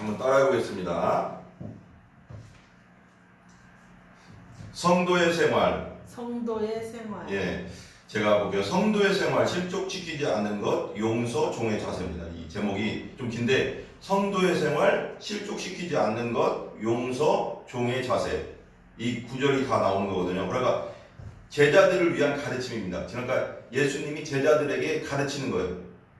한번 따라해 보겠습니다. 성도의 생활. 성도의 생활. 예, 제가 볼게요. 성도의 생활 실족시키지 않는 것 용서 종의 자세입니다. 이 제목이 좀 긴데 성도의 생활 실족시키지 않는 것 용서 종의 자세. 이 구절이 다 나오는 거거든요. 그러니까 제자들을 위한 가르침입니다. 그러니까 예수님이 제자들에게 가르치는 거예요.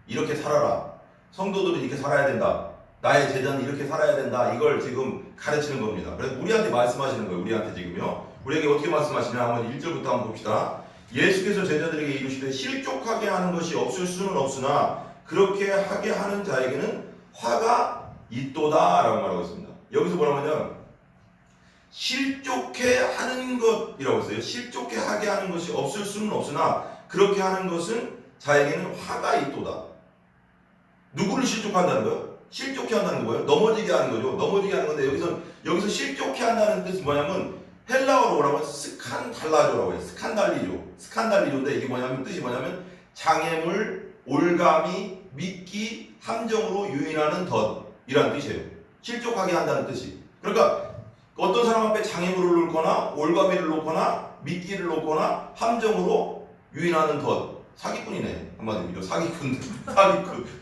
이렇게 살아라. 성도들은 이렇게 살아야 된다. 나의 제자는 이렇게 살아야 된다. 이걸 지금 가르치는 겁니다. 그래서 우리한테 말씀하시는 거예요. 우리한테 지금요. 우리에게 어떻게 말씀하시냐 한번 1절부터 한번 봅시다. 예수께서 제자들에게 이르시되 실족하게 하는 것이 없을 수는 없으나 그렇게 하게 하는 자에게는 화가 있도다 라고 말하고 있습니다. 여기서 뭐라고 하냐면 실족해 하는 것이라고 했어요. 실족해 하게 하는 것이 없을 수는 없으나 그렇게 하는 것은 자에게는 화가 있도다. 누구를 실족한다는 거예요? 실족해 한다는 거예요? 넘어지게 하는 거죠. 넘어지게 하는 건데 여기서 실족해 한다는 뜻이 뭐냐면 헬라어로 뭐라고 해요? 스칸달라조라고 해요. 스칸달리조인데 이게 뭐냐면 뜻이 뭐냐면 장애물, 올가미, 미끼, 함정으로 유인하는 덫이라는 뜻이에요. 실족하게 한다는 뜻이. 그러니까 어떤 사람 앞에 장애물을 놓거나 올가미를 놓거나 미끼를 놓거나 함정으로 유인하는 덫. 사기꾼이네. 한마디로 사기꾼.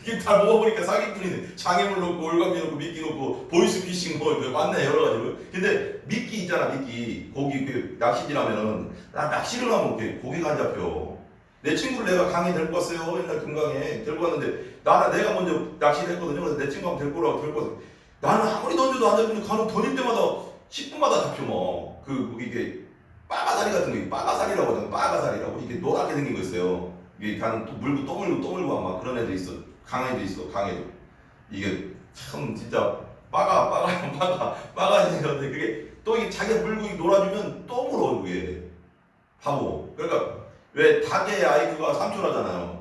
이게 다 모아보니까 사기꾼이네. 장애물 놓고 올가미 놓고 미끼 놓고 보이스피싱 뭐 맞네 여러 가지로. 근데 미끼 있잖아. 미끼. 고기 그 낚시질하면은 나 낚시를 하면 이렇게 고기가 안 잡혀. 내 친구를 내가 강에 데리고 갔어요. 옛날 금강에 데리고 갔는데 내가 먼저 낚시를 했거든요. 그래서 내 친구 한번 데리고 왔어요. 나는 아무리 던져도 안 잡히는데 가는 던질 때마다 10분마다 잡혀 뭐. 이게 빠가사리 같은 거, 빠가사리라고 하잖아. 빠가사리라고 이게 노랗게 생긴 거 있어요. 이게 가는 또 물고 또 물고 아마 그런 애들 있어. 강에도 있어. 강에도 이게 참 진짜 빠가지는데 그게 또 이게 자기가 물고 놀아주면 또 물어 그게 바보. 그러니까 왜 닭의 IQ가 3초라잖아요.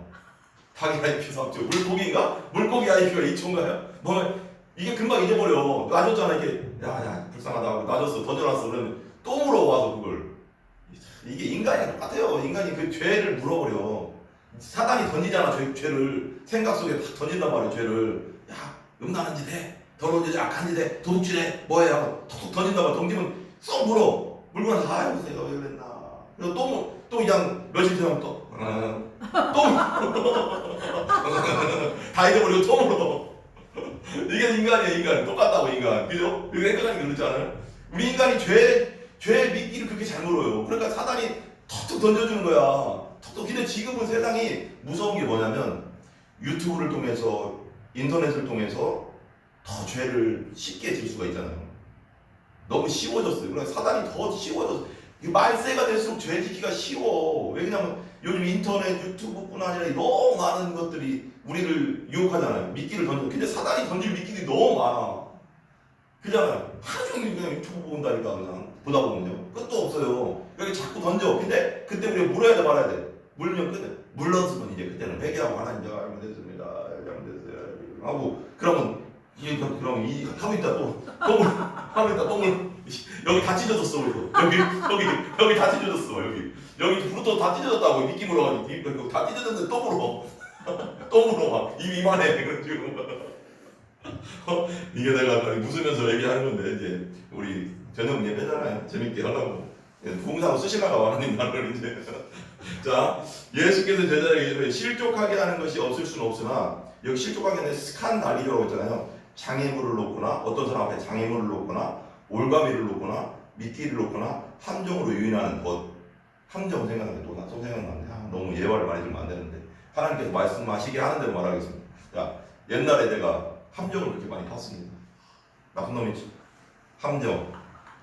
닭의 IQ 3초. 물고기 IQ가 2초인가요? 뭐 이게 금방 잊어버려. 놔줬잖아 이게. 야 불쌍하다 하고 놔줬어. 던져놨어. 그러면 또 물어와서 그걸. 이게 인간이랑 똑같아요. 인간이 그 죄를 물어버려. 사단이 던지잖아. 죄를 생각 속에 탁 던진단 말이야. 죄를. 야 음란한 짓 해. 더러운 짓 악한 짓 해. 도둑질 해. 뭐해 하고 톡톡 던진단 말이야. 던지면 쏙 물어. 물고 나서 아이고 내가 왜 그랬나. 그래서 또 그냥 며칠 지나면 또 다 잊어버리고 또 물어. 이게 인간이야. 인간. 똑같다고 인간. 그죠? 이거 헷갈리는 게 그렇지 않아요? 우리 인간이 죄의 미끼를 그렇게 잘 물어요. 그러니까 사단이 톡톡 던져주는 거야. 톡톡. 근데 지금은 세상이 무서운 게 뭐냐면 유튜브를 통해서 인터넷을 통해서 더 죄를 쉽게 질 수가 있잖아요. 너무 쉬워졌어요. 그러니까 사단이 더 쉬워졌어. 말세가 될수록 죄 짓기가 쉬워. 왜냐면 요즘 인터넷 유튜브뿐 아니라 너무 많은 것들이 우리를 유혹하잖아요. 미끼를 던져. 근데 사단이 던질 미끼들이 너무 많아. 그잖아요. 하루 종일 그냥 유튜브 본다니까 그냥 보다 보면요. 끝도 없어요. 여기 자꾸 던져. 근데 그때 우리가 물어야 돼 말아야 돼. 물면 끝내. 물렀으면 이제 그때는 회개하고 하나님 제가 잘못했습니다. 잘못했어요. 하고 그러면 그럼 하고 있다 또 하고 있다 또 물. 여기 다 찢어졌어. 여기 다 찢어졌어. 여기 부르터 다 찢어졌다고 미끼 물어가지고 다 찢어졌는데 또 물어. 또 물어 막 입 이만해. 그래가지고 이게 내가 웃으면서 얘기하는 건데 이제 우리 저녁 예배잖아요. 재밌게 하려고 부흥사로 쓰시다가 하나님 나를 이제 자 예수께서 제자에게 실족하게 하는 것이 없을 수는 없으나 여기 실족하게 하는 스칸달리조라고 했잖아요. 장애물을 놓거나 어떤 사람 앞에 장애물을 놓거나 올가미를 놓거나 미끼를 놓거나 함정으로 유인하는 것. 함정 생각나는데 또 생각나는데 너무 예화를 많이 들면 안 되는데 하나님께서 말씀하시게 하는 대로 말하겠습니다. 자 옛날에 내가 함정을 그렇게 많이 탔습니다. 나쁜 놈이지.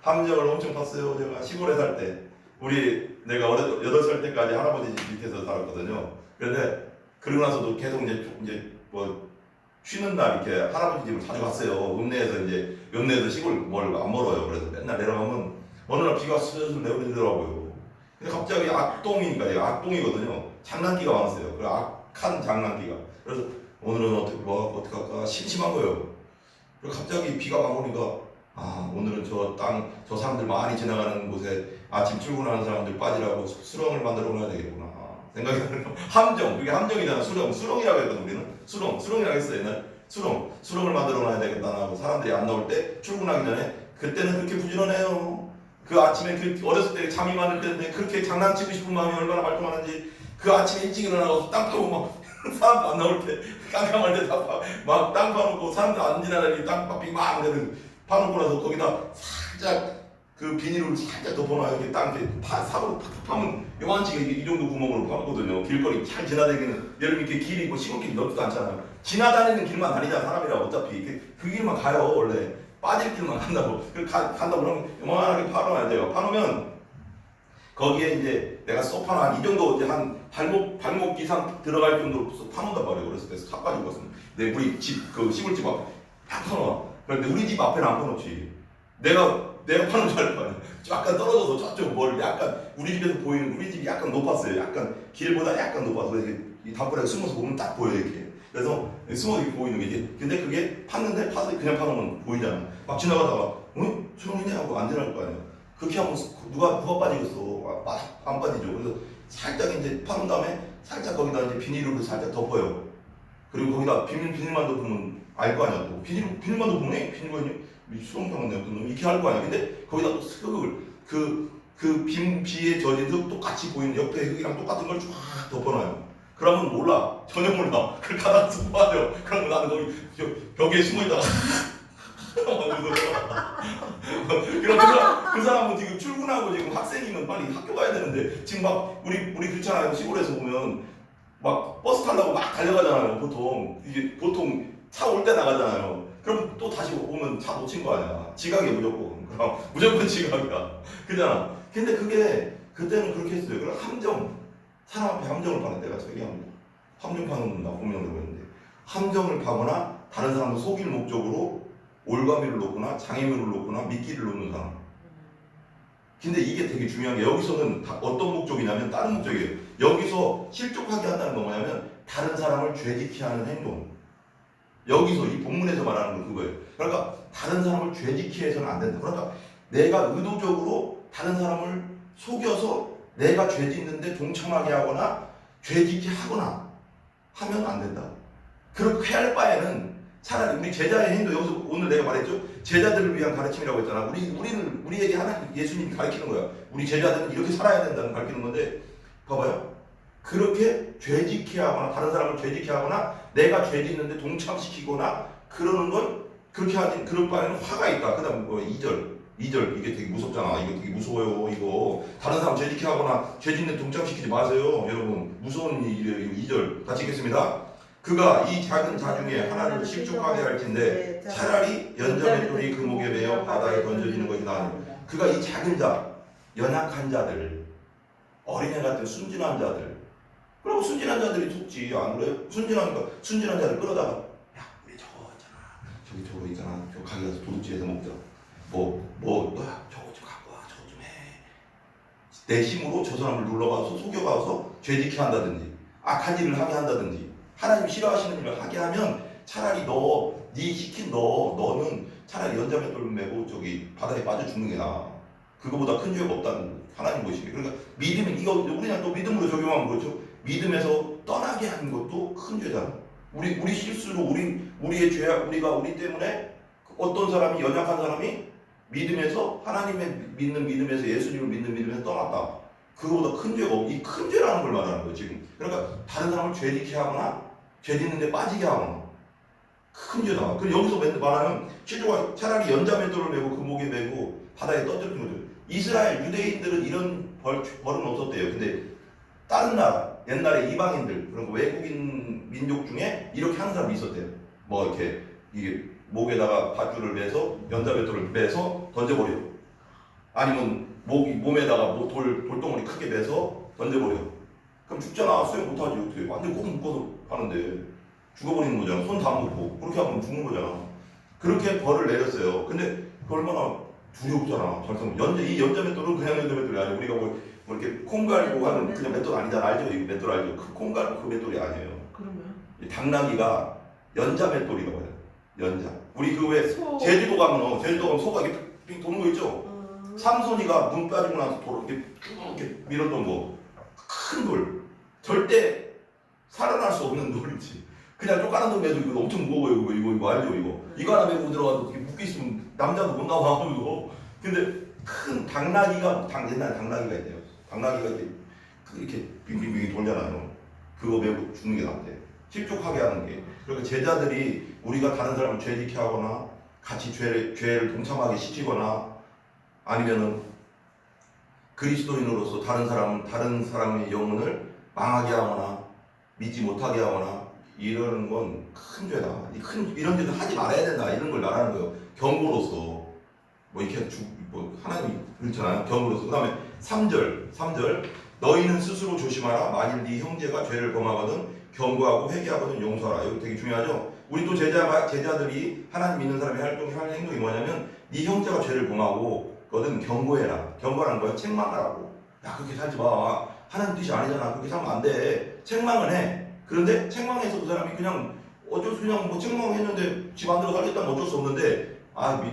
함정을 엄청 탔어요. 제가 시골에 살 때 내가 8살 때까지 할아버지 집 밑에서 살았거든요. 그런데 그러고 나서도 계속 이제 뭐 쉬는 날 이렇게 할아버지 집을 자주 갔어요. 읍내에서 시골 안 멀어요. 그래서 맨날 내려가면 어느 날 비가 슬슬 내리더라고요. 근데 갑자기 악동이니까 얘가 악동이거든요. 장난기가 많았어요. 그 악한 장난기가. 그래서 오늘은 어떻게 할까 심심한 거예요. 그리고 갑자기 비가 막 오니까 오늘은 저 사람들 많이 지나가는 곳에 아침 출근하는 사람들 빠지라고 수렁을 만들어 놔야 되겠구나 생각이 나는 거. 함정. 그게 함정이잖아. 수렁이라고 했거든 우리는. 수렁이라고 했어 옛날. 수렁을 만들어 놔야 되겠다 하고 사람들이 안 나올 때 출근하기 전에 그때는 그렇게 부지런해요. 그 아침에 그 어렸을 때 잠이 많을 때인데 그렇게 장난치고 싶은 마음이 얼마나 말끔하는지 그 아침에 일찍 일어나서 땅 파고 막 사람도 안 나올 때 깜깜할 때 막 땅 파놓고 사람도 안 지나다니게 땅 막 내는 파놓고 나서 거기다 살짝 그 비닐을 살짝 덮어놔요. 이렇게 땅 이렇게 삽으로 팍팍 파면 요만치가 이 정도 구멍으로 파거든요. 길거리 잘 지나다니는 여름 이렇게 길이 뭐 시골길이 넓지도 않잖아요. 지나다니는 길만 다니잖아 사람이라 어차피 그 길만 가요 원래 빠질 길만 간다고 간다고 그러면 요만하게 파놓아야 돼요. 파놓으면 거기에 이제 내가 소파나 한 이 정도 이제 한 발목 이상 들어갈 정도로 파놓는단 말이에요. 어렸을 때 삽 가지고 갔으면 내 우리 집 그 시골집 앞에 딱 파놓아. 그런데 우리 집 앞에는 안 파놓지. 내가 파는 줄 알 거 아니야. 약간 떨어져서 저쪽 멀리 약간 우리 집에서 보이는 우리 집이 약간 높았어요. 약간 길보다 약간 높아서 그래서 이 담벼락에 숨어서 보면 딱 보여 이렇게. 그래서 숨어서 이렇게 보이는 게 이제 근데 그게 팠는데 파서 그냥 파놓으면 보이잖아. 막 지나가다가 응? 수렁이네 하고 안 지나갈 거 아니야. 그렇게 하면 누가 빠지겠어. 안 빠지죠. 그래서 살짝 이제 파놓은 다음에 살짝 거기다 이제 비닐로 살짝 덮어요. 그리고 거기다 비닐만 덮으면 알 거 아니야. 또 비닐만 덮으면 비닐만 수렁탕은 내가 놈 이렇게 할 거 아니야. 근데 거기다 또 흙을 그 비에 젖은 흙 똑같이 보이는 옆에 흙이랑 똑같은 걸 쫙 덮어놔요. 그러면 몰라. 전혀 몰라. 그걸 가다가 쑥 빠져. 그러면 나는 거기 벽에 숨어있다가 그럼 그 사람은 지금 출근하고 지금 학생이면 빨리 학교 가야 되는데 지금 막 우리 그렇잖아요. 시골에서 보면 막 버스 타려고 막 달려가잖아요. 보통 차 올 때 나가잖아요. 그럼 또 다시 오면 차 놓친 거 아니야. 지각이야 무조건. 그럼 무조건 지각이야. 그잖아. 근데 그게 그때는 그렇게 했어요. 그럼 사람 앞에 함정을 파는 때가 저기합니다. 함정 파는 나 공명으로 했는데 함정을 파거나 다른 사람을 속일 목적으로 올가미를 놓거나 장애물을 놓거나 미끼를 놓는 사람. 근데 이게 되게 중요한 게 여기서는 어떤 목적이냐면 다른 목적이에요. 여기서 실족하게 한다는 건 뭐냐면 다른 사람을 죄짓게 하는 행동. 여기서 이 본문에서 말하는 건 그거예요. 그러니까 다른 사람을 죄짓게 해서는 안 된다. 그러니까 내가 의도적으로 다른 사람을 속여서 내가 죄짓는데 동참하게 하거나 죄짓게 하거나 하면 안 된다. 그렇게 할 바에는 차라리 우리 제자의 행동, 여기서 오늘 내가 말했죠. 제자들을 위한 가르침이라고 했잖아. 우리에게 하나님 예수님이 가르치는 거야. 우리 제자들은 이렇게 살아야 된다는 가르치는 건데 봐봐요. 그렇게 죄짓게 하거나 다른 사람을 죄짓게 하거나 내가 죄짓는데 동참시키거나 그러는 건 그렇게 하진 그럴 바에는 화가 있다. 그다음 2절 이게 되게 무섭잖아. 이거 되게 무서워요. 이거 다른 사람 죄짓게 하거나 죄짓는 동참시키지 마세요. 여러분 무서운 일이에요. 2절 같이 읽겠습니다. 그가 이 작은 자 중에 하나를 실족하게 할진데 차라리 연자맷돌이 그 목에 매어 바다에 던져지는 것이 나으니 그가 이 작은 자 연약한 자들 어린애 같은 순진한 자들 그리고 순진한 자들이 속지 안 그래요? 순진한 자들 끌어다가 야 우리 저거 있잖아 저거 있잖아 저 가게 가서 도둑질해서 먹자 저거 좀 갖고 와 저거 좀 해 내 힘으로 저 사람을 눌러가서 속여가서 죄짓게 한다든지 악한 일을 하게 한다든지 하나님 싫어하시는 일을 하게 하면 차라리 네 시킨 너는 차라리 연자맷돌 메고 저기 바다에 빠져 죽는 게 나아. 그거보다 큰 죄가 없다는 하나님 보시기에. 그러니까 믿음이 이거 우리는 또 믿음으로 적용하면 그렇죠. 믿음에서 떠나게 하는 것도 큰 죄잖아. 우리 실수로 우리의 죄야 우리가 우리 때문에 어떤 사람이 연약한 사람이 믿음에서 하나님의 믿는 믿음에서 예수님을 믿는 믿음에서 떠났다. 그거보다 큰 죄가 없. 이 큰 죄라는 걸 말하는 거예요 지금. 그러니까 다른 사람을 죄짓게 하거나 죄짓는데 빠지게 하거나 큰 죄다. 그리고 여기서 말하면 실제로 차라리 연자맷돌을 메고 그 목에 메고 바다에 떠들는 거죠. 이스라엘 유대인들은 이런 벌은 없었대요. 근데 다른 나라 옛날에 이방인들 그런 외국인 민족 중에 이렇게 하는 사람이 있었대요. 뭐 이렇게 이게 목에다가 밧줄을 매서 연자맷돌을 매서 던져버려. 아니면 몸에다가 돌덩어리 크게 매서 던져버려. 그럼 죽잖아. 수영 못하지. 어떻게 완전 꼭 묶어서 가는데 죽어버리는 거잖아. 손 다 묶고 그렇게 하면 죽는 거잖아. 그렇게 벌을 내렸어요. 근데 그 얼마나 두렵잖아. 이 연자맷돌은 그냥 연자맷돌이 아니에요. 우리가 뭐 이렇게 콩 갈고 하는 그냥 맷돌 아니잖아. 알죠? 이 맷돌 알죠? 그 콩 갈고 그 맷돌이 아니에요. 그러면? 당나귀가 연자맷돌이라고 해요. 연자. 우리 그 왜 제주도 가면 소가 이렇게 빙 도는 거 있죠? 삼손이가 문 빠지고 나서 이렇게 밀었던 거 큰 돌 절대 살아날 수 없는 돌이지 그냥 쪽가는 돈 매도 이거 엄청 무거워요. 이거 알죠? 이거 하나 메고 들어가도 어떻게 묶여 있으면 남자도 못 나와 이거. 근데 큰 당나귀가 옛날에 당나귀가 있대요. 당나귀가 이렇게 빙빙빙 돌잖아요. 그거 메고 죽는 게 낫대. 실족하게 하는 게. 그러니까 제자들이 우리가 다른 사람을 죄짓게 하거나 같이 죄를 동참하게 시키거나 아니면은 그리스도인으로서 다른 사람의 영혼을 망하게 하거나 믿지 못하게 하거나 이러는 건 큰 죄다. 이런 죄는 하지 말아야 된다. 이런 걸 말하는 거예요. 경고로서. 뭐 이렇게 하나님이 그렇잖아요. 경고로서. 그 다음에 3절 너희는 스스로 조심하라. 만일 네 형제가 죄를 범하거든 경고하고 회개하거든 용서하라. 이거 되게 중요하죠. 우리 또 제자들이 하나님 믿는 사람이 할 행동이 뭐냐면 네 형제가 죄를 범하고 거든 경고해라. 경고라는 거야. 책망하라고. 야 그렇게 살지 마. 하나님 뜻이 아니잖아. 그렇게 살면 안 돼. 책망을 해. 그런데 책망해서 그 사람이 그냥 그냥 뭐 책망했는데 지 마음대로 살겠다면 어쩔 수 없는데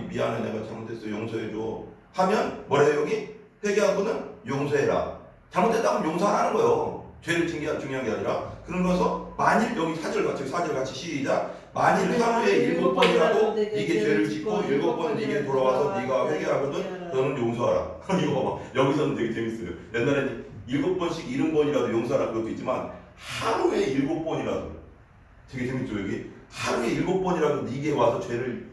미안해 내가 잘못했어 용서해줘 하면 뭐래요 여기? 회개하고는 용서해라. 잘못했다면 용서하라는 거예요. 죄를 중요한 게 아니라. 그러면서 만일 여기 4절 같이 시작. 만일 하루에 7번이라도 이게 죄를 짓고 7번은 이게 돌아와서 네가 회개하거든 너는 용서하라. 이거 봐봐. 여기서는 되게 재밌어요. 옛날에는 7번씩 70번이라도 용서하라 그것도 있지만 하루에 7번이라도 되게 재밌죠 여기. 하루에 7번이라도 네게 와서 죄를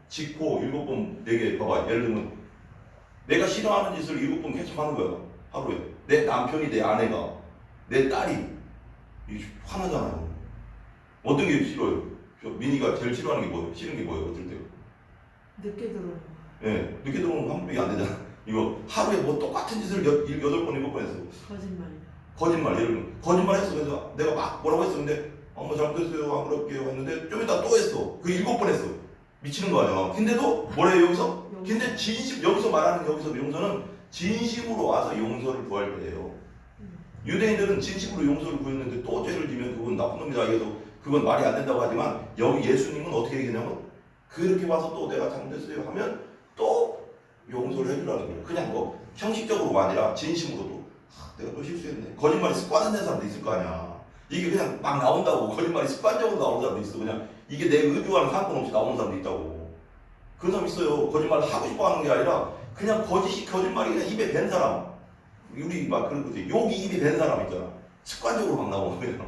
짓고 7번 내게 봐봐. 예를 들면 내가 싫어하는 짓을 7번 계속 하는 거야 하루에. 내 남편이 내 아내가 내 딸이 화나잖아요. 어떤 게 싫어요? 민이가 제일 싫어하는 게 뭐예요? 싫은 게 뭐예요? 어떨 때? 늦게 들어오는 거. 예, 늦게 들어오는 거 한번밖에 안 되잖아. 이거 하루에 뭐 똑같은 짓을 8번 7번 했어. 거짓말. 예를 들면 거짓말 했어. 그래서 내가 막 뭐라고 했었는데 뭐 잘못했어요 안 그럴게요 했는데 좀 이따 또 했어. 그 7번 했어. 미치는 거 아니야. 근데도 뭐래요 여기서? 근데 여기서 말하는 용서는 진심으로 와서 용서를 구할 때예요. 유대인들은 진심으로 용서를 구했는데 또 죄를 지면 그건 나쁜 놈이다 해서 그건 말이 안 된다고 하지만 여기 예수님은 어떻게 얘기냐면 그렇게 와서 또 내가 잘못했어요 하면 또 용서를 해주라는 거예요. 그냥 뭐 형식적으로가 아니라 진심으로도 내가 또 실수했네. 거짓말이 습관화된 사람도 있을 거 아니야. 이게 그냥 막 나온다고. 거짓말이 습관적으로 나오는 사람도 있어. 그냥 이게 내 의도와는 상관없이 나오는 사람도 있다고. 그런 사람 있어요. 거짓말을 하고 싶어 하는 게 아니라 그냥 거짓말이 그냥 입에 밴 사람. 우리 막 그런 거지. 욕이 입에 밴 사람 있잖아. 습관적으로 막 나오는 거야.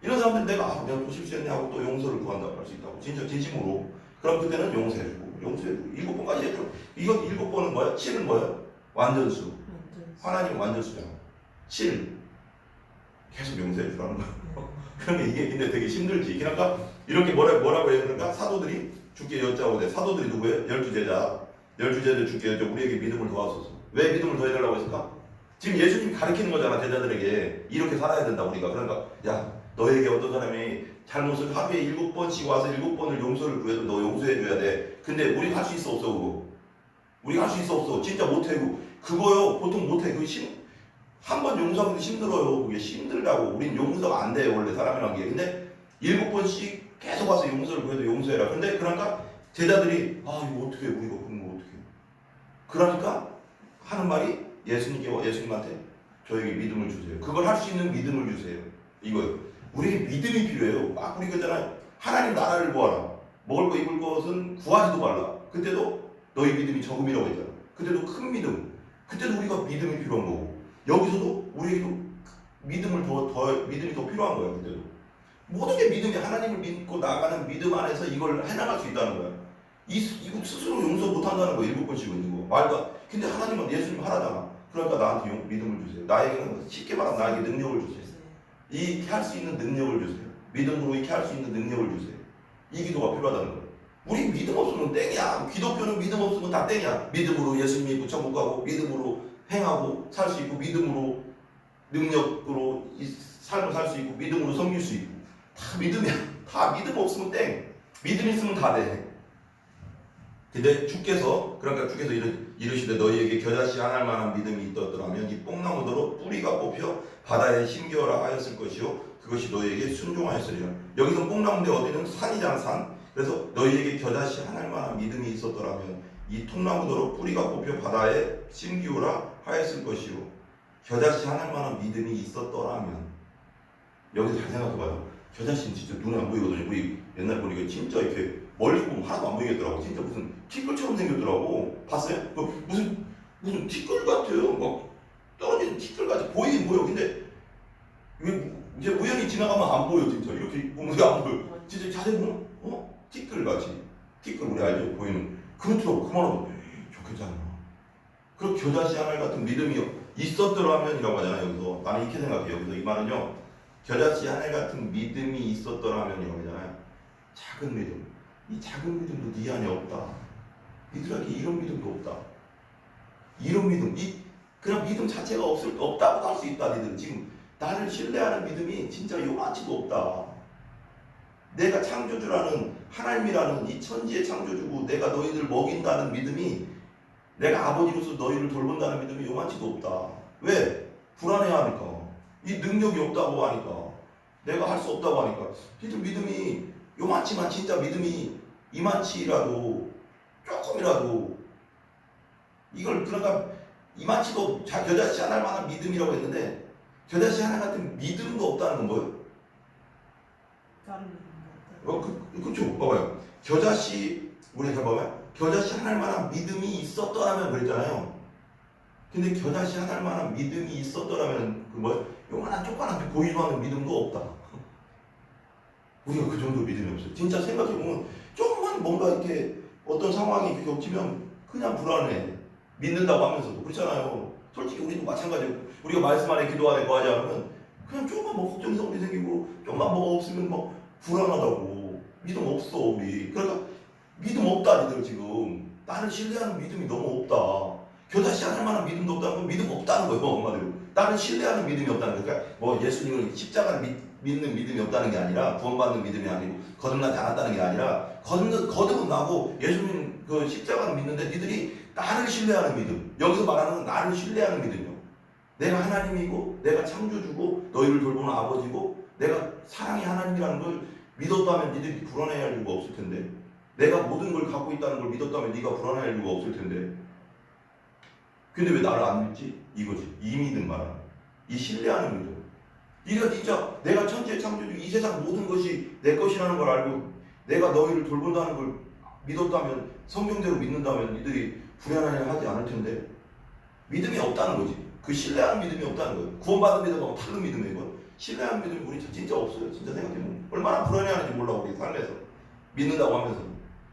이런 사람들 내가 또 실수했네 하고 또 용서를 구한다고 할 수 있다고. 진짜 진심으로. 그럼 그때는 용서해주고 7번까지 해줘. 이건 7번은 뭐야? 7은 뭐야? 완전수. 하나님은 완전수잖아. 7 계속 용서해주라는 거야. 그러면 이게 근데 되게 힘들지. 그러니까 이렇게 뭐라고 해요? 그러니까 사도들이 주께 여짜오되. 사도들이 누구예요? 12제자. 12제자 주께 여짜 우리에게 믿음을 더하소서. 왜 믿음을 더해달라고 했을까? 지금 예수님이 가르치는 거잖아. 제자들에게 이렇게 살아야 된다 우리가. 그러니까 야 너에게 어떤 사람이 잘못을 하루에 7번씩 와서 7번을 용서를 구해도 너 용서해줘야 돼. 근데 우리가 할 수 있어 없어 그거? 우리가 할 수 있어 없어? 진짜 못해. 그거요 보통 못해. 한 번 용서하기도 힘들어요. 그게 힘들다고. 우린 용서가 안 돼요 원래 사람이란 게. 근데 7번씩 계속 와서 용서를 구해도 용서해라. 근데 그러니까 제자들이 이거 어떻게 우리가 그런 거 어떻게? 그러니까 하는 말이 예수님한테 저에게 믿음을 주세요. 그걸 할 수 있는 믿음을 주세요. 이거요. 우리에게 믿음이 필요해요. 막 우리 그잖아요. 하나님 나라를 구하라. 먹을 거 입을 것은 구하지도 말라. 그때도 너희 믿음이 적음이라고 했잖아. 그때도 큰 믿음. 그때도 우리가 믿음이 필요한 거고. 여기서도 우리에게도 믿음이 더 필요한 거야. 그때도 모든 게 믿음이 하나님을 믿고 나가는 믿음 안에서 이걸 해나갈 수 있다는 거야. 이거 스스로 용서 못한다는 거야. 7번씩은 이거 말도. 근데 하나님은 예수님 하나잖아. 그러니까 나한테 믿음을 주세요. 나에게는 쉽게 말하면 나에게 능력을 주세요. 이렇게 할 수 있는 능력을 주세요. 믿음으로 이렇게 할 수 있는 능력을 주세요. 이 기도가 필요하다는 거예요. 우리 믿음 없으면 땡이야. 기독교는 믿음 없으면 다 땡이야. 믿음으로 예수 믿고 천국 가고 믿음으로 행하고 살 수 있고 믿음으로 능력으로 이 삶을 살 수 있고 믿음으로 섬길 수 있고 다 믿음이야. 다 믿음 없으면 땡. 믿음 있으면 다 돼. 근데 주께서 이르시되 너희에게 겨자씨 하나 만한 믿음이 있었더라면 이 뽕나무더러 뿌리가 뽑혀 바다에 심겨라 하였을 것이요 그것이 너희에게 순종하였으리라. 여기서 뽕나무인데 어디는 산이잖아 산. 그래서 너희에게 겨자씨 하나 만한 믿음이 있었더라면 이 통나무더러 뿌리가 뽑혀 바다에 심기우라 하였을 것이요 겨자씨 하나 만한 믿음이 있었더라면 여기서 잘 생각해봐요. 겨자씨는 진짜 눈에 안 보이거든요. 우리 옛날 보니까 진짜 이렇게 멀리 보면 하나도 안 보이겠더라고. 진짜 무슨 티끌처럼 생겼더라고. 봤어요? 그 무슨 티끌 같아요. 막 떨어지는 티끌 같이 보이긴 보여. 근데 이제 우연히 지나가면 안 보여. 진짜 이렇게 보면 안 보여. 진짜 자세히 보면 티끌 같이. 티끌 우리 알죠? 보이는. 그렇더라고. 그만하고 좋겠잖아. 그 겨자씨 하늘 같은 믿음이 있었더라면이라고 하잖아요. 여기서 나는 이렇게 생각해요. 여기서 이 말은요. 겨자씨 하늘 같은 믿음이 있었더라면이라고 하잖아요. 작은 믿음. 이 작은 믿음도 네 안에 없다. 니들에게 이런 믿음도 없다. 이런 믿음, 그냥 믿음 자체가 없다고 할 수 있다. 니들은 지금 나를 신뢰하는 믿음이 진짜 요만치도 없다. 내가 창조주라는 하나님이라는 이 천지의 창조주고 내가 너희들 먹인다는 믿음이 내가 아버지로서 너희를 돌본다는 믿음이 요만치도 없다. 왜? 불안해하니까. 이 능력이 없다고 하니까. 내가 할 수 없다고 하니까. 진짜 믿음이 요만치만 진짜 믿음이 이만치라도 조금이라도 이걸 그러니까 이만치도 겨자씨 하나 할 만한 믿음이라고 했는데 겨자씨 하나 같은 믿음도 없다는 건 뭐예요? 다른 믿음 같다. 그렇죠. 봐봐요. 겨자씨 우리 잘 봐봐요. 겨자씨 하나 할 만한 믿음이 있었더라면 그랬잖아요. 근데 겨자씨 하나 할 만한 믿음이 있었더라면 그 뭐예요? 요만한 조그만한 보이지도 않는 믿음도 없다. 우리가 그 정도 믿음이 없어요. 진짜 생각해보면 조금만 뭔가 이렇게 어떤 상황이 이렇게 겹치면 그냥 불안해. 믿는다고 하면서도 그렇잖아요. 솔직히 우리도 마찬가지고 우리가 말씀 안에 기도 안에 거하지 않으면 그냥 조금만 뭐 걱정스러운 게 생기고 조금만 뭐가 없으면 막 불안하다고. 믿음 없어 우리. 그러니까 믿음 없다 니들 지금. 나를 신뢰하는 믿음이 너무 없다. 겨자씨 할 만한 믿음도 없다는 건 믿음 없다는 거예요. 엄마대로. 나를 신뢰하는 믿음이 없다는 거예요. 그러니까 뭐 예수님을 십자가를 믿는 믿음이 없다는 게 아니라 구원받는 믿음이 아니고 거듭나지 않았다는 게 아니라 거듭은 나고 예수님 그 십자가를 믿는데 니들이 나를 신뢰하는 믿음. 여기서 말하는 나를 신뢰하는 믿음이요. 내가 하나님이고 내가 창조주고 너희를 돌보는 아버지고 내가 사랑의 하나님이라는 걸 믿었다면 니들이 불안해할 이유가 없을 텐데 내가 모든 걸 갖고 있다는 걸 믿었다면 네가 불안해할 이유가 없을 텐데 근데 왜 나를 안 믿지? 이거지. 이 믿음 말하는 이 신뢰하는 믿음. 네가 진짜 내가 천지의 창조주 이 세상 모든 것이 내 것이라는 걸 알고 내가 너희를 돌본다는 걸 믿었다면 성경대로 믿는다면 니들이 불안해하지 않을 텐데 믿음이 없다는 거지. 그 신뢰하는 믿음이 없다는 거예요. 구원받은 믿음하고 다른 믿음이고 신뢰하는 믿음이 우리 진짜 없어요. 진짜 생각해보면 얼마나 불안해하는지 몰라 우리 삶에서 믿는다고 하면서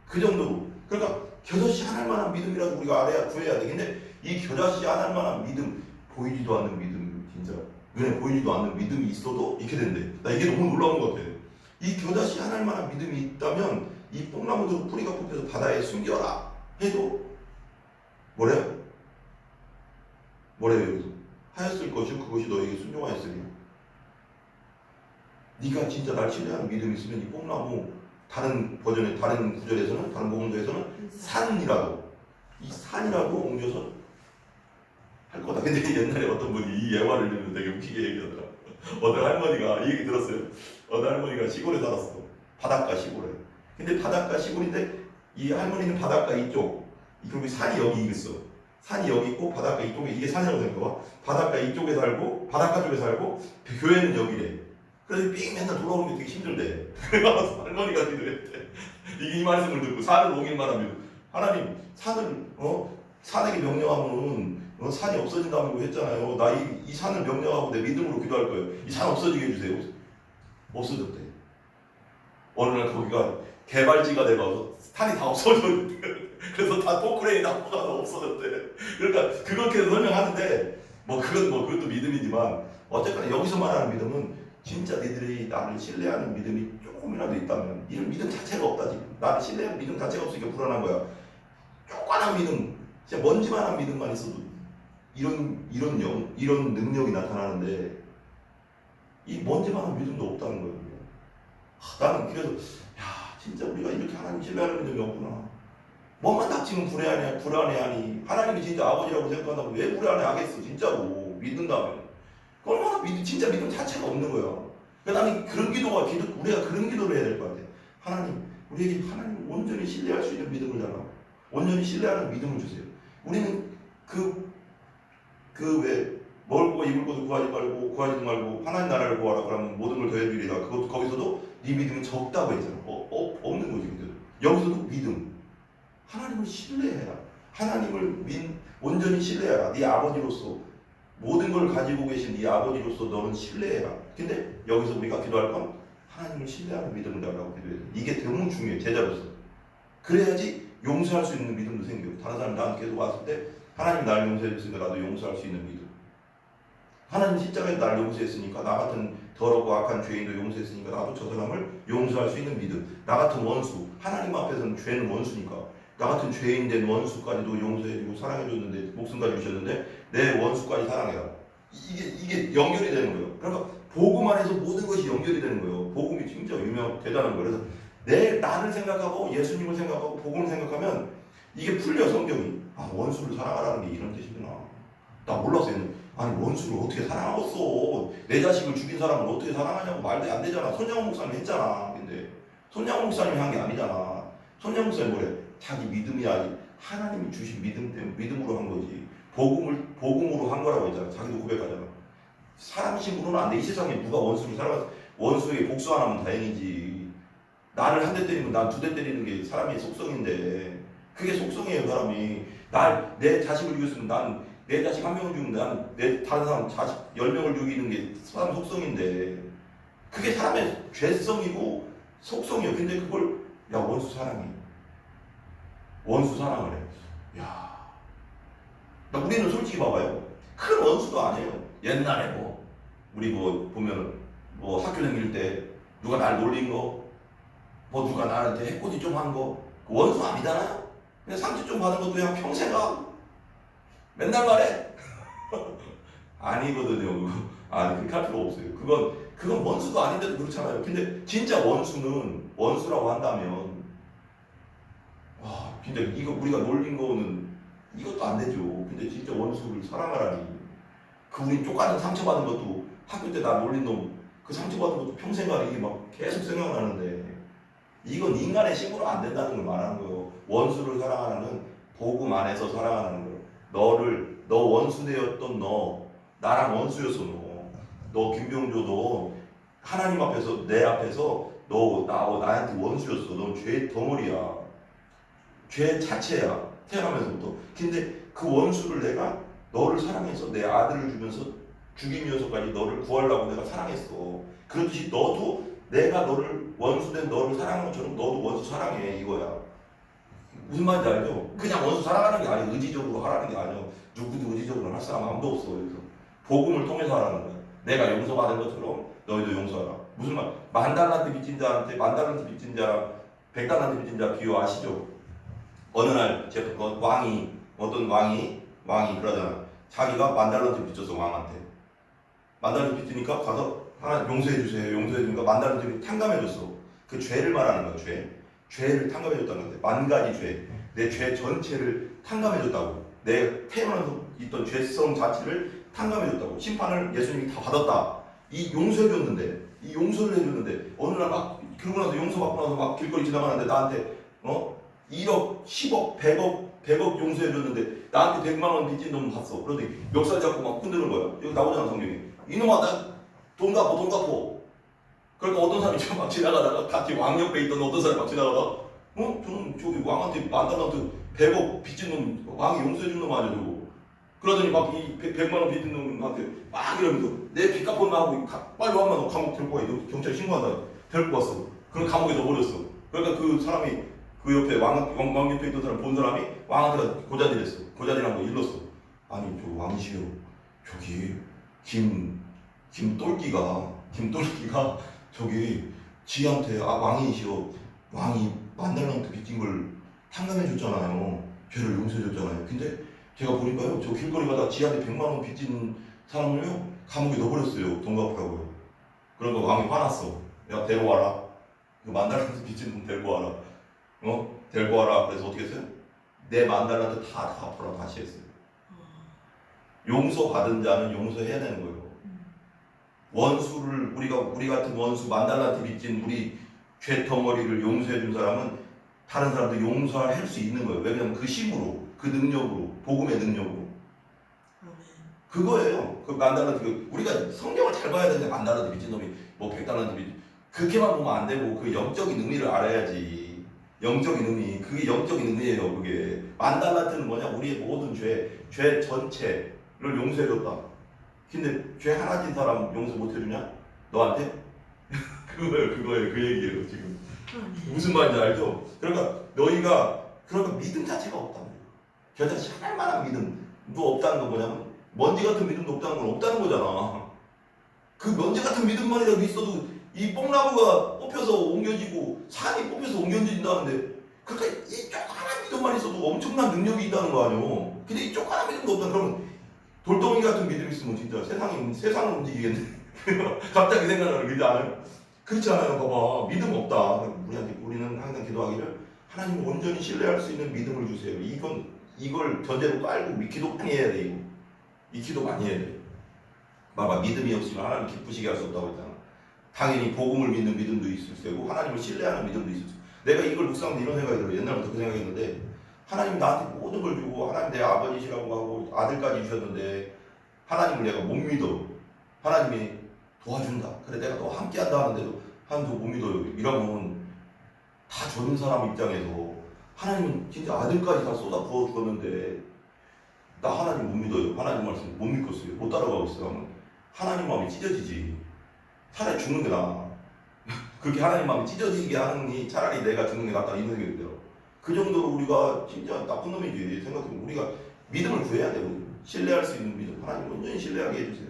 그 정도로. 그러니까 겨자씨 하나 할 만한 믿음이라도 우리가 알아야 구해야 돼. 근데 이 겨자씨 하나 할 만한 믿음 보이지도 않는 믿음 진짜 눈에 보이지도 않는 믿음이 있어도 이렇게 된대. 나 이게 너무 놀라운 것 같아. 이 겨자씨 하나 할 만한 믿음이 있다면 이 뽕나무도 뿌리가 뽑혀서 바다에 숨겨라 해도 뭐래요? 뭐래요 여기서? 하였을 것이요 그것이 너에게 순종하였으리요. 네가 진짜 날 신뢰하는 믿음이 있으면 이 뽕나무 다른 버전의 다른 구절에서는 다른 복음서에서는 산이라도 이 산이라도 옮겨서 할 거다. 근데 옛날에 어떤 분이 이 예화를 들으면 되게 웃기게 얘기하더라. 어떤 할머니가 이 얘기 들었어요. 어떤 할머니가 시골에 살았어. 바닷가 시골에. 근데 바닷가 시골인데 이 할머니는 바닷가 이쪽 그리고 산이 여기 있어. 산이 여기 있고 바닷가 이쪽에 이게 산이라고 생각해봐. 바닷가 이쪽에 살고 바닷가 쪽에 살고 교회는 여기래. 그래서 삥 맨날 돌아오는 게 되게 힘들대. 그래서 할머니가 기도했대. 이 말씀을 듣고 산을 옮길 만하면 하나님 산을 산에게 명령하면 산이 없어진다고 했잖아요. 나 이 산을 명령하고 내 믿음으로 기도할 거예요. 이 산 없어지게 해주세요. 없어졌대. 어느 날 거기가 개발지가 돼가지고 산이 다 없어졌대. 그래서 다 포크레인 나무가 없어졌대. 그러니까 그렇게 설명하는데 그것도 믿음이지만 어쨌거나 여기서 말하는 믿음은 진짜 니들이 나를 신뢰하는 믿음이 조금이라도 있다면 이런 믿음 자체가 없다 지금. 나를 신뢰하는 믿음 자체가 없으니까 불안한 거야. 조그만한 믿음, 진짜 먼지만한 믿음만 있어도 이런 능력이 나타나는데 이 먼지만한 믿음도 없다는 거예요. 나는 그래서 진짜 우리가 이렇게 하나님 신뢰하는 믿음이 없구나. 뭐만 닥치면 불안해하니 하나님이 진짜 아버지라고 생각한다면 왜 불안해하겠어 진짜로 믿는다면. 얼마나 진짜 믿음 자체가 없는 거야. 그러니까 나는 우리가 그런 기도를 해야 될 것 같아. 하나님, 우리에게 하나님 온전히 신뢰할 수 있는 믿음을 달라고. 온전히 신뢰하는 믿음을 주세요. 우리는 먹고 입을 것을 구하지도 말고 하나님 나라를 구하라. 그러면 모든 걸 더해주리라. 그것도 거기서도 네 믿음이 적다고 했잖아. 없는 거지. 근데 여기서도 믿음. 하나님을 신뢰해라. 하나님을 온전히 신뢰해라. 네 아버지로서 모든 걸 가지고 계신 네 아버지로서 너는 신뢰해라. 근데 여기서 우리가 기도할 건 하나님을 신뢰하는 믿음을 달라고 기도해야 돼. 이게 너무 중요해. 제자로서. 그래야지 용서할 수 있는 믿음도 생겨요. 다른 사람이 나한테 계속 왔을 때 하나님 나를 용서해 줬으니까 나도 용서할 수 있는 믿음. 하나님 십자가에 나를 용서했으니까 나 같은 더럽고 악한 죄인도 용서했으니까 나도 저 사람을 용서할 수 있는 믿음. 나 같은 원수, 하나님 앞에서는 죄는 원수니까 나 같은 죄인 된 원수까지도 용서해주고 사랑해줬는데 목숨까지 주셨는데 내 원수까지 사랑해라. 이게 연결이 되는 거예요. 그러니까 복음 안에서 모든 것이 연결이 되는 거예요. 복음이 진짜 대단한 거예요. 그래서 나를 생각하고 예수님을 생각하고 복음을 생각하면 이게 풀려. 성경이 원수를 사랑하라는 게 이런 뜻이구나. 나 몰랐어요. 아니 원수를 어떻게 사랑하겠어? 내 자식을 죽인 사람을 어떻게 사랑하냐고. 말도 안 되잖아. 손양원 목사님 했잖아. 근데 손양원 목사님이 한 게 아니잖아. 손양원 목사님 뭐래? 자기 믿음이 아니 하나님이 주신 믿음 때문에 믿음으로 한 거지. 복음으로 한 거라고 했잖아. 자기도 고백하잖아. 사람 신부로는 안 돼. 이 세상에 누가 원수를 사랑하서 원수에게 복수 안 하면 다행이지. 나를 한 대 때리면 난 두 대 때리는 게 사람의 속성인데 그게 속성이에요. 사람이 내 자식을 죽였으면 난 내 자식 한 명을 죽이면 난 내 다른 사람 자식 10명을 죽이는 게 사람 속성인데 그게 사람의 죄성이고 속성이에요. 근데 그걸 원수 사랑해. 원수 사랑을 해. 야, 우리는 솔직히 봐봐요. 큰 원수도 아니에요. 옛날에 우리 보면 학교 다닐 때 누가 날 놀린 거, 누가 나한테 해코지 좀 한 거, 그 원수 아니잖아요. 그냥 상처 좀 받은 것도 그냥 평생 가. 맨날 말해. 아니거든요. 그렇게 할 필요 없어요. 그건 원수도 아닌데도 그렇잖아요. 근데 진짜 원수라고 한다면 진짜 이거 우리가 놀린 거는 이것도 안 되죠. 근데 진짜 원수를 사랑하라니. 우리 쪼가는 상처받은 것도 학교 때 나 놀린 놈 그 상처받은 것도 평생 가는 이게 막 계속 생각나는데 이건 인간의 힘으로 안 된다는 걸 말하는 거예요. 원수를 사랑하는 복음 안에서 사랑하는 거예요. 너 원수 되었던 나랑 원수였어. 너 김병조도 하나님 앞에서 내 앞에서 나한테 원수였어. 넌 죄 덩어리야. 죄 자체야. 태어나면서부터. 근데 그 원수를 내가 너를 사랑해서 내 아들을 주면서 죽이면서까지 너를 구하려고 내가 사랑했어. 그렇듯이 너도 내가 원수된 너를 사랑하는 것처럼 너도 원수 사랑해. 이거야. 무슨 말인지 알죠? 그냥 원수 사랑하는 게 아니고 의지적으로 하라는 게 아니고 누구도 의지적으로 할 사람 아무도 없어. 그래서 복음을 통해서 하라는 거야. 내가 용서받은 것처럼 너희도 용서하라. 무슨 말? 10,000달란트 빚진 자한테 10,000달란트 빚진 자랑 100달란트 빚진 자 비유 아시죠? 어느 날 어떤 왕이 그러잖아. 자기가 10,000달란트 빚졌어. 왕한테 10,000달란트 빚지니까 가서 하나 용서해 주세요. 용서해 주니까 10,000달란트 탕감해 줬어. 그 죄를 말하는 거야. 죄를 탕감해 줬다는 거야. 10,000가지 죄. 내 죄 전체를 탕감해 줬다고. 내 태어나서 있던 죄성 자체를 탕감해 줬다고. 심판을 예수님이 다 받았다. 용서해 줬는데 어느 날 그러고 나서 용서받고 나서 막 길거리 지나가는데 나한테 1억, 10억, 100억 용서해 줬는데 나한테 100만 원 빚진 놈 봤어. 그러더니 멱살 잡고 막 흔드는 거야. 여기 나오잖아 성경에. 이놈아 나 돈 갚어. 그러니까 어떤 사람이 막 지나가다가 같이 왕 옆에 있던 어떤 사람이 막 지나가다가 저는 저기 왕한테 10,000달란트 100억 빚진 놈 왕이 용서해 준 놈 아니야 저거. 그러더니 막 이 100만 원 빚진 놈한테 막 이러면서 내 빚 갚았나 하고 빨리 와면 너 감옥 데리고 가. 경찰 신고한다. 데리고 왔어. 그럼 감옥에 넣어버렸어. 그러니까 그 사람이 그 옆에 왕 옆에 있던 사람 본 사람이 왕한테 고자질했어. 고자질한 거 일렀어. 아니 저 왕이시여 저기 김똘끼가 저기 지한테 왕이시여 왕이 10,000달란트 빚진 걸 탕감해 줬잖아요. 죄를 용서해 줬잖아요. 근데 제가 보니까요 저 길거리 가다 지한테 100만 원 빚진 사람을요 감옥에 넣어버렸어요. 돈 갚으라고요. 그러니까 왕이 화났어. 야 데려와라. 그 10,000달란트 빚진 놈 데리고 와라. 데리고 와라. 그래서 어떻게 했어요? 내 10,000달란트 다 갚으라 다시 했어요. 용서받은 자는 용서해야 되는 거예요. 원수를 우리 같은 원수 10,000달란트 빚진 우리 죄덩어리를 용서해 준 사람은 다른 사람도 용서할 수 있는 거예요. 왜냐하면 그 힘으로, 그 능력으로, 복음의 능력으로. 그거예요. 그 만달란트 우리가 성경을 잘 봐야 되는데 만달란트 빚진 놈이 뭐 100달란트 빚 그렇게만 보면 안 되고 그 영적인 의미를 알아야지. 영적인 의미 그게 영적인 의미예요. 그게 만달란트는 뭐냐 우리의 모든 죄 전체를 용서해줬다. 근데 죄 하나 진 사람 용서 못 해주냐? 너한테? 그거예요. 그 얘기예요 지금. 무슨 말인지 알죠? 그러니까 너희가 그러니까 믿음 자체가 없다는 거예요. 겨자씨 할 만한 믿음도 없다는 건 뭐냐면 먼지 같은 믿음도 없다는 건 없다는 거잖아. 그 먼지 같은 믿음만이라도 있어도 이 뽕나무가 뽑혀서 옮겨지고 산이 뽑혀서 옮겨진다는데 그러니까 이 조그마한 믿음만 있어도 엄청난 능력이 있다는 거 아니에요. 근데 이 조그마한 믿음도 없다 그러면 돌덩이 같은 믿음 있으면 진짜 세상을 움직이겠네. 갑자기 생각나는 그지 않아요? 그렇지 않아요. 봐봐 믿음 없다. 우리는 항상 기도하기를 하나님 온전히 신뢰할 수 있는 믿음을 주세요. 이걸 전제로 깔고 기도 많이 해야 돼. 이거. 이 기도 많이 해야 돼. 봐봐 믿음이 없으면 하나님 기쁘시게 할 수 없다고 했잖아. 당연히 복음을 믿는 믿음도 있을 테고 하나님을 신뢰하는 믿음도 있을 테고 내가 이걸 묵상하면서 이런 생각이 들어요. 옛날부터 그 생각했는데 하나님 나한테 모든 걸 주고 하나님 내 아버지시라고 하고 아들까지 주셨는데 하나님을 내가 못 믿어. 하나님이 도와준다. 그래 내가 너 함께 한다 하는데도 하나님도 못 믿어요. 이러면 다 주는 사람 입장에서 하나님은 진짜 아들까지 다 쏟아 부어 주었는데 나 하나님 못 믿어요. 하나님 말씀 못 믿겠어요. 못 따라가고 있어요. 하면 하나님 마음이 찢어지지. 차라리 죽는 게 나아. 그렇게 하나님 마음이 찢어지게 하느니 차라리 내가 죽는 게 낫다 이런 생각이 들어. 그 정도로 우리가 진짜 나쁜 놈이지 생각해보면 우리가 믿음을 구해야 돼요. 신뢰할 수 있는 믿음. 하나님 온전히 신뢰하게 해주세요.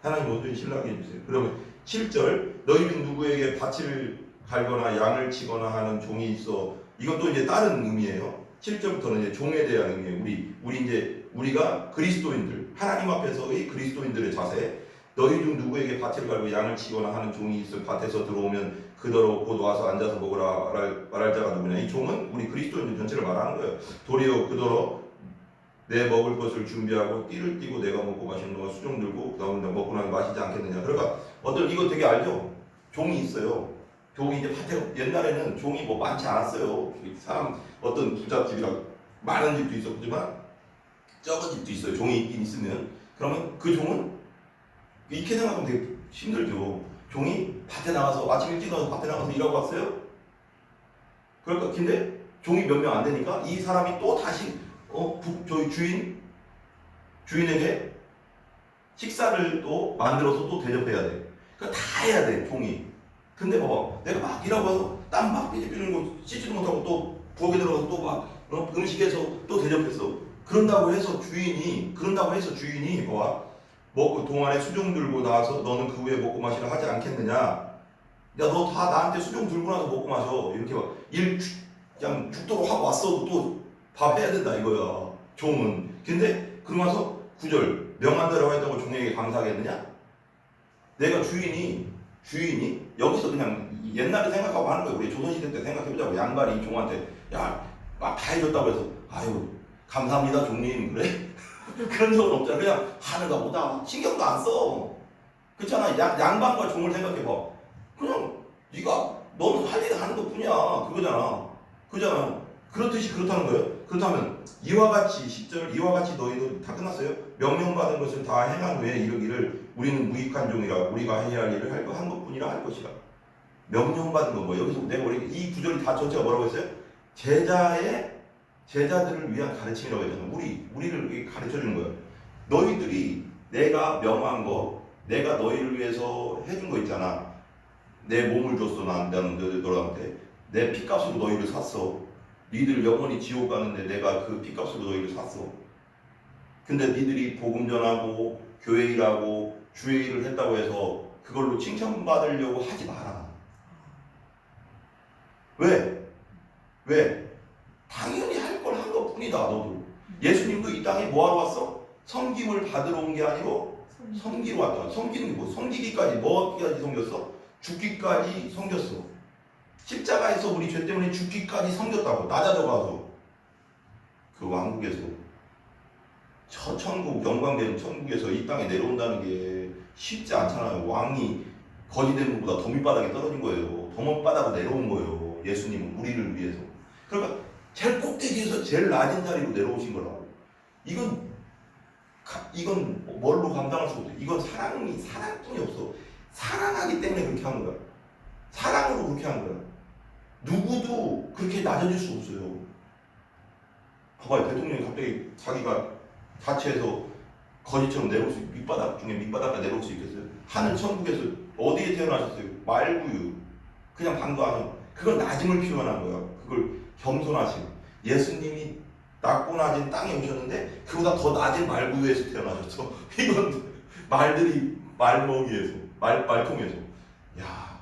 하나님 온전히 신뢰하게 해주세요. 그러면 7절 너희 중 누구에게 밭을 갈거나 양을 치거나 하는 종이 있어. 이것도 이제 다른 의미예요. 7절부터는 이제 종에 대한 의미예요. 우리가 그리스도인들 하나님 앞에서의 그리스도인들의 자세. 너희 중 누구에게 밭을 갈고 양을 치거나 하는 종이 있어 밭에서 들어오면 그더러 곧 와서 앉아서 먹으라 말할 자가 누구냐. 이 종은 우리 그리스도인들 전체를 말하는 거예요. 도리어 그더러 내 먹을 것을 준비하고 띠를 띠고 내가 먹고 마시는 동안 수종 들고 그다음에 먹고 나면 마시지 않겠느냐. 그러니까 이거 되게 알죠? 종이 있어요. 종이 이제 밭에 옛날에는 종이 뭐 많지 않았어요. 사람 어떤 부잣집이랑 많은 집도 있었지만 적은 집도 있어요. 종이 있긴 있으면 그러면 그 종은 이렇게 생각하면 되게 힘들죠. 종이 밭에 나가서 아침 일찍 나가서 밭에 나가서 일하고 왔어요. 그러니까 근데 종이 몇 명 안 되니까 이 사람이 또 다시 저희 주인에게 식사를 또 만들어서 또 대접해야 돼. 그러니까 다 해야 돼 종이. 근데 봐봐 내가 막 일하고 와서 땀 막 삐질삐지는 거 씻지도 못하고 또 부엌에 들어가서 또 막 음식에서 또 대접했어. 그런다고 해서 주인이 봐봐 먹고 동안에 수종 들고 나와서 너는 그 후에 먹고 마시라 하지 않겠느냐. 야 너 다 나한테 수종 들고 나서 먹고 마셔. 이렇게 막 그냥 죽도록 하고 왔어도 또 밥 해야 된다 이거야 종은. 근데 그러고 나서 9절 명한 대로 했다고 종에게 감사하겠느냐. 내가 주인이 여기서 그냥 옛날에 생각하고 하는 거예요. 우리 조선시대 때 생각해보자고. 양반이 종한테 야 막 다 해줬다고 해서 아유 감사합니다 종님 그래? 그런 적은 없잖아. 그냥 하는가 보다 신경도 안 써. 그렇잖아. 양반과 종을 생각해봐. 그냥 너는 할 일을 하는 것 뿐이야 그거잖아. 그렇듯이 그렇다는 거예요. 그렇다면 이와 같이 10절 이와 같이 너희도 다 끝났어요. 명령받은 것을 다 행한 후에 이르기를 우리는 무익한 종이라 우리가 해야 할 일을 한 것뿐이라 할 것이라. 명령받은 건 뭐예요? 여기서 내가 이 구절이 다 전체가 뭐라고 했어요? 제자들을 위한 가르침이라고 했잖아요. 우리를 가르쳐주는 거예요. 너희들이 내가 명한 거, 내가 너희를 위해서 해준 거 있잖아. 내 몸을 줬어. 나는 너한테 내 피값으로 너희를 샀어. 니들 영원히 지옥 가는데 내가 그 피값으로 너희를 샀어. 근데 니들이 복음 전하고 교회 일하고 주의 일을 했다고 해서 그걸로 칭찬받으려고 하지 마라. 왜? 당연히 할 걸 한 것 뿐이다. 너도. 예수님도 이 땅에 뭐하러 왔어? 섬김을 받으러 온 게 아니고 섬기러 왔다. 섬기는 게 뭐? 섬기기까지 뭐까지 섬겼어? 죽기까지 섬겼어. 십자가에서 우리 죄 때문에 죽기까지 섬겼다고. 낮아져가서 그 왕국에서 천국 영광된 천국에서 이 땅에 내려온다는 게 쉽지 않잖아요. 왕이 거지된 것보다 더 밑바닥에 떨어진 거예요. 더 밑바닥으로 내려온 거예요. 예수님은 우리를 위해서. 그러니까 제일 꼭대기에서 제일 낮은 자리로 내려오신 거라고. 이건 이건 뭘로 감당할 수 없어. 이건 사랑뿐이 없어. 사랑하기 때문에 그렇게 한 거야. 사랑으로 그렇게 한 거야. 누구도 그렇게 낮아질 수 없어요. 봐봐요. 대통령이 갑자기 자기가 자체에서 거지처럼 내려올 수, 밑바닥 중에 밑바닥까지 내려올 수 있겠어요? 하늘 천국에서 어디에 태어나셨어요? 말구유. 그냥 방도 안 해요. 그걸 낮음을 표현한 거야. 그걸 겸손하심. 예수님이 낮고 낮은 땅에 오셨는데 그보다 더 낮은 말구유에서 태어나셨어. 이건 말들이 말먹이에서 말통에서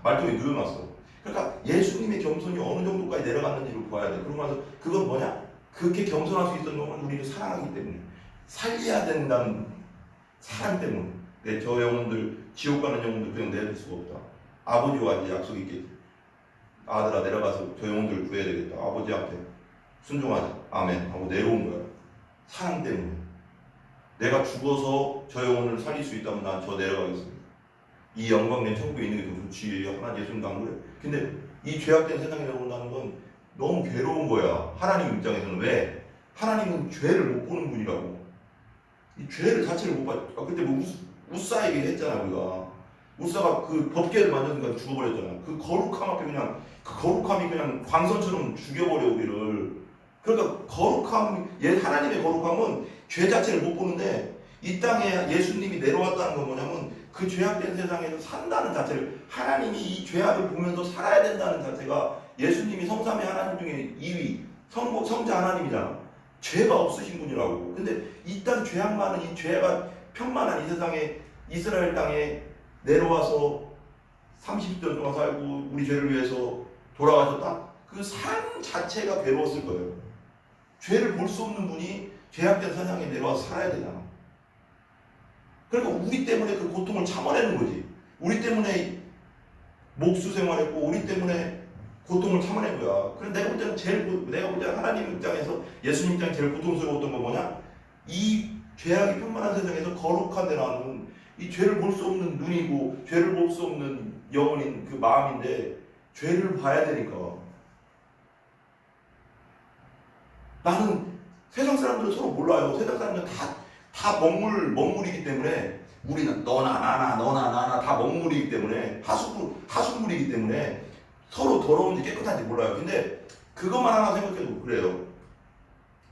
말통에 누워놨어. 그러니까 예수님의 겸손이 어느 정도까지 내려갔는지를 봐야 돼. 그러고 나서 그건 뭐냐? 그렇게 겸손할 수 있었던 건 우리를 사랑하기 때문에, 살려야 된다는 사랑 때문에. 저 영혼들, 지옥 가는 영혼들 그냥 내줄 수가 없다. 아버지와 이제 약속이 있겠지. 아들아 내려가서 저 영혼들을 구해야 되겠다. 아버지한테 순종하자. 아멘 하고 내려온 거야. 사랑 때문에. 내가 죽어서 저 영혼을 살릴 수 있다면 난 저 내려가겠습니다. 이 영광된 천국에 있는 게 더 좋지. 하나 예수님도 안 그래. 근데 이 죄악된 세상에 내려온다는 건 너무 괴로운 거야. 하나님 입장에서는. 왜? 하나님은 죄를 못 보는 분이라고. 이 죄를 자체를 못 봐. 그때 뭐 우사 얘기했잖아 우리가. 우사가 그 법궤를 만든 순간 죽어버렸잖아. 그 거룩함 앞에 그냥 그 거룩함이 그냥 광선처럼 죽여버려 우리를. 그러니까 하나님의 거룩함은 죄 자체를 못 보는데, 이 땅에 예수님이 내려왔다는 건 뭐냐면 그 죄악된 세상에서 산다는 자체를, 하나님이 이 죄악을 보면서 살아야 된다는 자체가, 예수님이 성삼위 하나님 중에 2위 성자 하나님이잖아. 죄가 없으신 분이라고. 근데 이 땅 죄악 많은, 이 죄가 편만한 이 세상에, 이스라엘 땅에 내려와서 30년 동안 살고 우리 죄를 위해서 돌아가셨다? 그 삶 자체가 괴로웠을 거예요. 죄를 볼 수 없는 분이 죄악된 세상에 내려와서 살아야 되잖아. 그러니까 우리 때문에 그 고통을 참아내는 거지. 우리 때문에 목수 생활했고 우리 때문에 고통을 참아낸 거야. 그래서 내가 볼 때는 내가 볼 때는 하나님 입장에서, 예수님 입장에 제일 고통스러웠던 건 뭐냐? 이 죄악이 편만한 세상에서 거룩한 데 나오는 이 죄를 볼 수 없는 눈이고 죄를 볼 수 없는 영혼인 그 마음인데, 죄를 봐야 되니까. 나는 세상 사람들은 서로 몰라요. 세상 사람들은 다 먹물이기 때문에, 우리는 너나 나나 다 먹물이기 때문에, 하수물이기 때문에 서로 더러운지 깨끗한지 몰라요. 근데 그것만 하나 생각해도 그래요.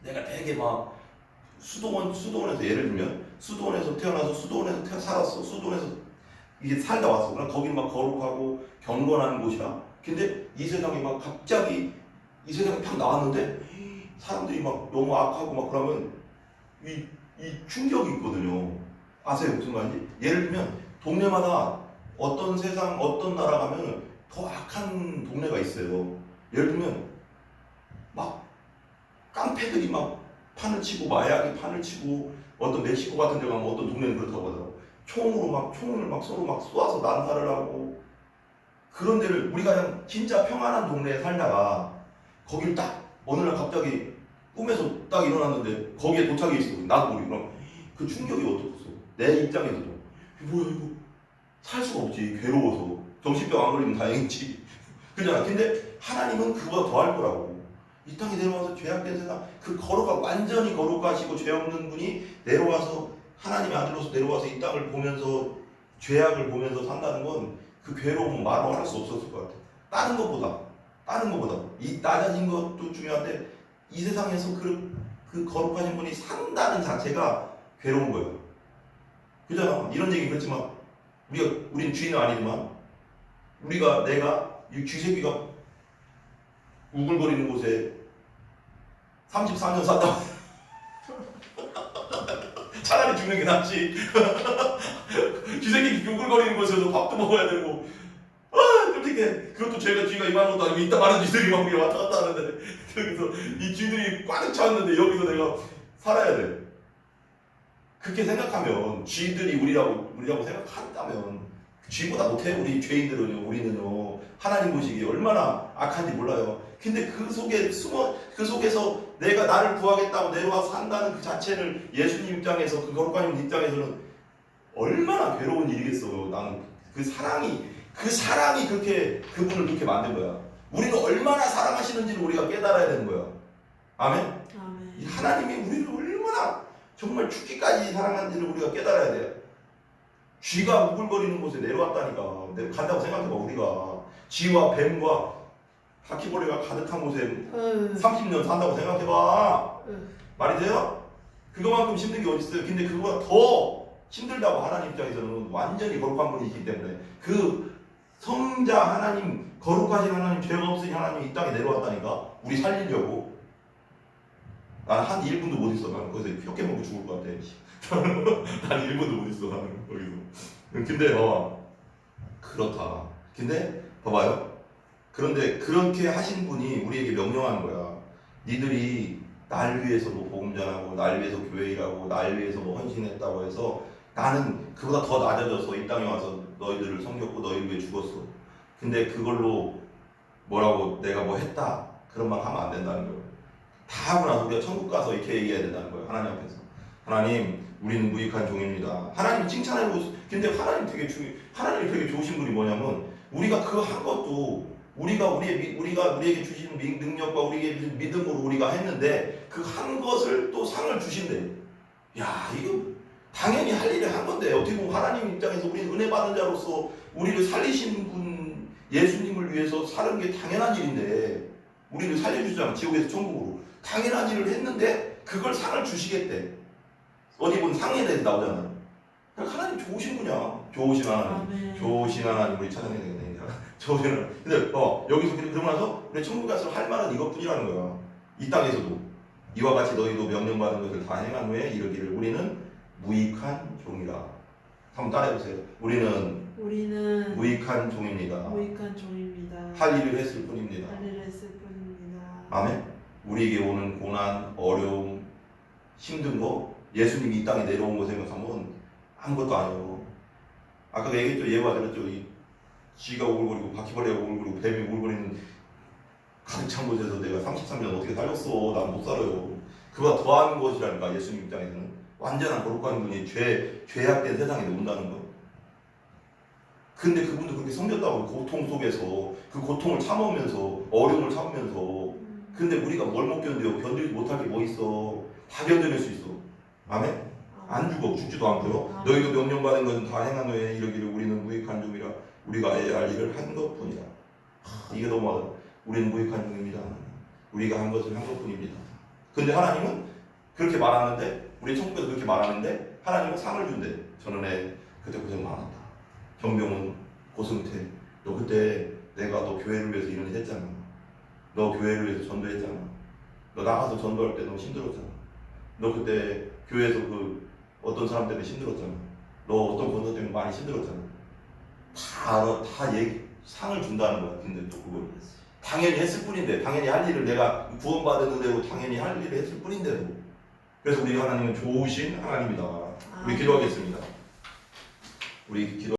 내가 되게 막 수도원에서, 예를 들면 수도원에서 태어나서 수도원에서 살았어. 수도원에서 이게 살다 왔어. 그럼 거기는 막 거룩하고 경건한 곳이야. 근데 이 세상에 막 갑자기 이 세상에 팍 나왔는데 사람들이 막 너무 악하고 막 그러면 이 충격이 있거든요. 아세요? 무슨 말인지? 예를 들면 동네마다 어떤 세상, 어떤 나라 가면 더 악한 동네가 있어요. 예를 들면 막 깡패들이 막 판을 치고, 마약이 판을 치고, 어떤 멕시코 같은 데 가면 어떤 동네는 그렇다고 하더라고. 총을 막 서로 막 쏘아서 난사를 하고. 그런 데를 우리가 그냥 진짜 평안한 동네에 살다가 거길 딱 어느 날 갑자기 꿈에서 딱 일어났는데 거기에 도착해 있어. 나도 모르고. 그럼 그 충격이 어떻겠어? 내 입장에서도 뭐야 이거, 살 수가 없지. 괴로워서. 정신병 안 걸리면 다행이지. 그잖아. 근데 하나님은 그보다 더 할 거라고. 이 땅에 내려와서 죄악된 세상, 그 완전히 거룩하시고 죄 없는 분이 내려와서, 하나님의 아들로서 내려와서 이 땅을 보면서 죄악을 보면서 산다는 건, 그 괴로움은 말로 할 수 없었을 것 같아. 다른 것보다 이 낮아진 것도 중요한데, 이 세상에서 그 거룩하신 분이 산다는 자체가 괴로운 거예요. 그잖아. 이런 얘기 그렇지만 우린 주인은 아니지만, 내가 이 쥐새끼가 우글거리는 곳에 34년 살다 차라리 죽는 게 낫지. 쥐새끼 우글거리는 곳에서 밥도 먹어야 되고, 그렇게 그것도 쥐가 이만한 것도 아니고 이따 많은 쥐들이 막 왔다 갔다 하는데, 여기서 이 쥐들이 꽉 찼는데 여기서 내가 살아야 돼. 그렇게 생각하면, 쥐들이 우리라고 생각한다면, 쥐보다 못해. 우리 죄인들은요, 우리는요, 하나님 보시기에 얼마나 악한지 몰라요. 근데 그 속에서 내가 나를 구하겠다고 내려와서 산다는 그 자체를, 예수님 입장에서, 그 거룩하신 입장에서는 얼마나 괴로운 일이겠어요. 나는 그 사랑이 그렇게 그분을 그렇게 만든 거야. 우리는 얼마나 사랑하시는지를 우리가 깨달아야 되는 거야. 아멘. 아멘. 이 하나님이 우리를 정말 죽기까지 사랑하는지를 우리가 깨달아야 돼요. 쥐가 우글거리는 곳에 내려왔다니까. 간다고 생각해봐. 우리가 쥐와 뱀과 바퀴벌레가 가득한 곳에 30년 산다고 생각해봐. 말이 돼요? 그거만큼 힘든 게 어디 있어요? 근데 그거보다 더 힘들다고 하나님 입장에서는 완전히 거룩한 분이시기 때문에 그 성자 하나님, 거룩하신 하나님, 죄가 없으신 하나님이 이 땅에 내려왔다니까. 우리 살리려고. 난 한 1분도 못 있어. 나는 거기서 뼈 깨먹고 죽을 것 같아. 난 1분도 못 있어. 나는 거기서. 근데 봐봐. 그렇다. 근데 봐봐요. 그런데 그렇게 하신 분이 우리에게 명령하는 거야. 니들이 날 위해서 뭐 복음 전하고 날 위해서 교회 일하고 날 위해서 뭐 헌신했다고 해서 나는 그보다 더 낮아져서 이 땅에 와서 너희들을 섬겼고 너희를 위해 죽었어. 근데 그걸로 뭐라고 내가 뭐 했다 그런 말 하면 안 된다는 거예요. 다 하고 나서 우리가 천국 가서 이렇게 얘기해야 된다는 거예요. 하나님 앞에서. 하나님, 우리는 무익한 종입니다. 하나님 칭찬하고. 근데 하나님이 되게 좋으신 분이 뭐냐면 우리가 그 한 것도 우리가 우리에게 주신 능력과 우리에게 주신 믿음으로 우리가 했는데 그 한 것을 또 상을 주신대. 야, 이거 당연히 할 일을 한 건데 어떻게 보면 하나님 입장에서 우리 은혜 받은 자로서 우리를 살리신 분 예수님을 위해서 사는 게 당연한 일인데 우리를 살려주잖아. 지옥에서 천국으로 당연한 일을 했는데 그걸 상을 주시겠대. 어디 보면 상에 대해서 나오잖아. 그러니까 하나님 좋으신 분이야. 좋으신 하나님. 좋으신 하나님 우리 찬양해야 되겠네. 좋으신 하나님. 근데 여기서 그러고 나서 우리 천국 가서 할 말은 이것뿐이라는 거야. 이 땅에서도 이와 같이 너희도 명령받은 것을 다 행한 후에 이르기를 우리는 무익한 종이라. 한번 따라해보세요. 우리는 무익한 종입니다. 무익한 종입니다. 할 일을 했을 뿐입니다. 할 일을 했을 뿐입니다. 아멘. 우리에게 오는 고난, 어려움, 힘든 거 예수님이 이 땅에 내려온 거 생각하면 아무것도 아니에요. 아까 얘기했죠. 예화 들었죠. 이 쥐가 오글거리고 바퀴벌레가 오글거리고 뱀이 오글거리는 가득 찬 곳에서 내가 33년 어떻게 살렸어. 난 못 살아요. 그보다 더한 것이라니까. 예수님 입장에서는 완전한 거룩한 분이 죄악된 세상에 온다는 거. 근데 그분도 그렇게 섬겼다고. 고통 속에서 그 고통을 참으면서 어려움을 참으면서. 근데 우리가 뭘 못 견뎌요? 견디지 못할 게 뭐 있어? 다 견뎌낼 수 있어. 아멘? 안 죽어. 죽지도 않고요. 너희도 명령받은 것은 다 행한 후에 이르기를 우리는 무익한 종이라 우리가 해야 할 일을 한 것뿐이다. 이게 너무 많아. 우리는 무익한 종입니다. 우리가 한 것을 한 것뿐입니다. 근데 하나님은 그렇게 말하는데 우리 천국에서 그렇게 말하는데 하나님은 상을 준대. 전원에 그때 고생 많았다. 정병훈, 고승태, 너 그때 내가 너 교회를 위해서 이런 일 했잖아. 너 교회를 위해서 전도했잖아. 너 나가서 전도할 때 너무 힘들었잖아. 너 그때 교회에서 그 어떤 사람 때문에 힘들었잖아. 너 어떤 권사 때문에 많이 힘들었잖아. 다 상을 준다는 거야. 근데 또 그걸 당연히 했을 뿐인데, 당연히 할 일을 내가 구원받은 은혜로 당연히 할 일을 했을 뿐인데도. 그래서 우리 하나님은 좋으신 하나님이다. 우리 기도하겠습니다. 우리 기도.